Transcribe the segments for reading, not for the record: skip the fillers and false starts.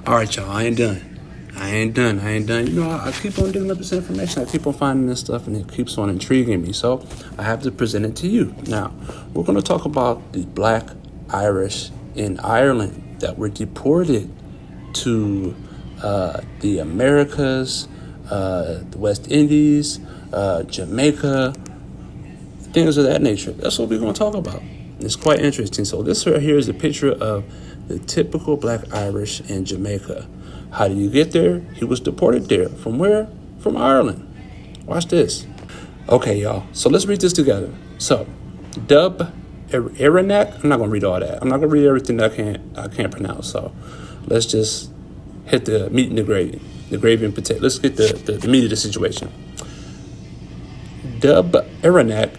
All right, y'all, I ain't done. You know, I keep on digging up this information. I keep on finding this stuff, and it keeps on intriguing me. So I have to present it to you. Now, we're going to talk about the Black Irish in Ireland that were deported to the Americas, the West Indies, Jamaica, things of that nature. That's what we're going to talk about. It's quite interesting. So this right here is a picture of the typical Black Irish in Jamaica. How do you get there? He was deported there. From where? From Ireland. Watch this. Okay, y'all. So let's read this together. So, Dub Aranak. I'm not going to read all that. I'm not going to read everything that I can't pronounce. So let's just hit the meat and the gravy. The gravy and potato. Let's get the meat of the situation. Dub Aranak,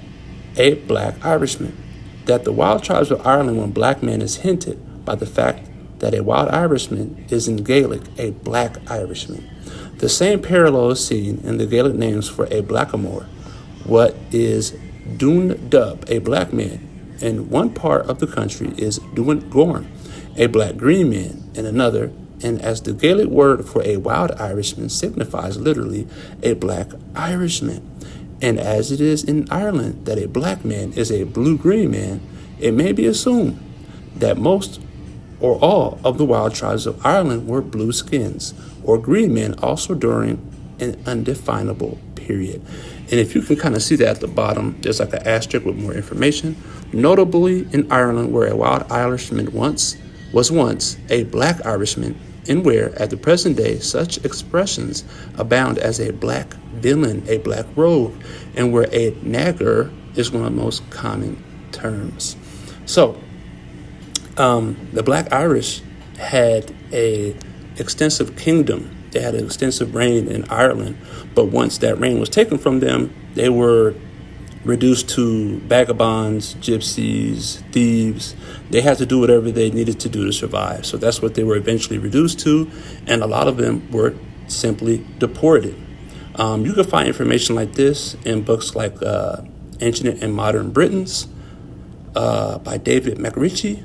a Black Irishman. That the wild tribes of Ireland, when black man is hinted by the fact that a wild Irishman is in Gaelic a Black Irishman. The same parallel is seen in the Gaelic names for a blackamoor. What is Dún Dub, a black man, in one part of the country is Dún Gorn, a black green man, in another, and as the Gaelic word for a wild Irishman signifies literally a Black Irishman. And as it is in Ireland that a black man is a blue-green man, it may be assumed that most or all of the wild tribes of Ireland were blue skins or green men also during an undefinable period. And if you can kind of see that at the bottom, there's like an asterisk with more information. Notably in Ireland, where a wild Irishman was once a Black Irishman, and where, at the present day, such expressions abound as a black villain, a black rogue, and where a nagger is one of the most common terms. So, the Black Irish had a extensive kingdom. They had an extensive reign in Ireland, but once that reign was taken from them, they were reduced to vagabonds, gypsies, thieves. They had to do whatever they needed to do to survive. So that's what they were eventually reduced to, and a lot of them were simply deported. You can find information like this in books like Ancient and Modern Britons by David McRitchie.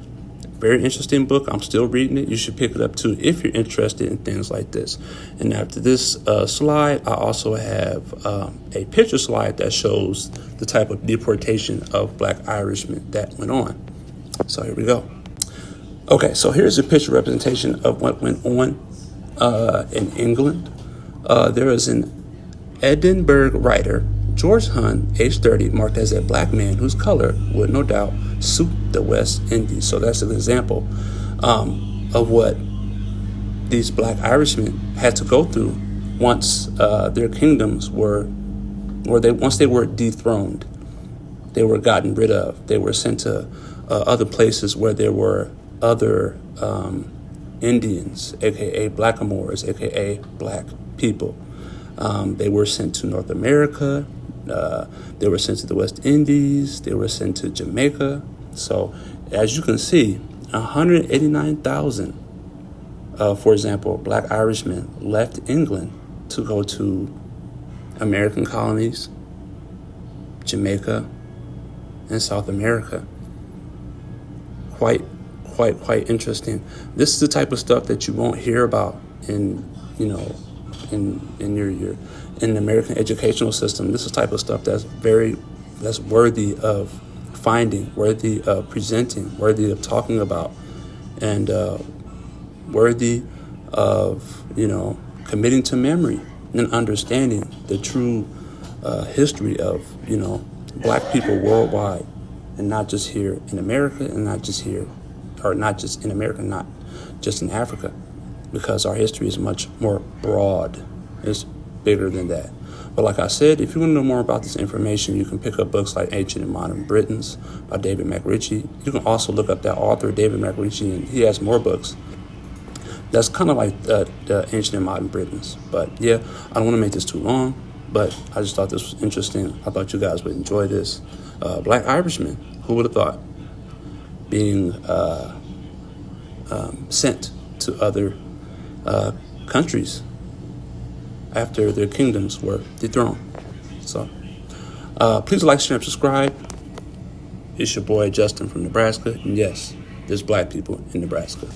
Very interesting book. I'm still reading it. You should pick it up too if you're interested in things like this. And after this slide, I also have a picture slide that shows the type of deportation of Black Irishmen that went on. So here we go. Okay, so here's a picture representation of what went on in England. There is an Edinburgh writer, George Hunn, age 30, marked as a black man whose color would no doubt suit the West Indies. So that's an example of what these Black Irishmen had to go through once their kingdoms once they were dethroned. They were gotten rid of. They were sent to other places where there were other Indians, aka blackamoors, aka black people. They were sent to North America. They were sent to the West Indies. They were sent to Jamaica. So, as you can see, 189,000, for example, Black Irishmen left England to go to American colonies, Jamaica, and South America. Quite interesting. This is the type of stuff that you won't hear about in the American educational system. This is the type of stuff that's worthy of finding, worthy of presenting, worthy of talking about, and worthy of committing to memory and understanding the true history of Black people worldwide, and not just here in America, and not just in America, not just in Africa, because our history is much more broad. It's bigger than that. But like I said, if you want to know more about this information, you can pick up books like Ancient and Modern Britons by David McRitchie. You can also look up that author, David McRitchie, and he has more books. That's kind of like the Ancient and Modern Britons. But yeah, I don't want to make this too long, but I just thought this was interesting. I thought you guys would enjoy this. Black Irishmen, who would have thought, being sent to other countries after their kingdoms were dethroned. So please like, share, and subscribe. It's your boy Justin from Nebraska, and yes, there's Black people in Nebraska.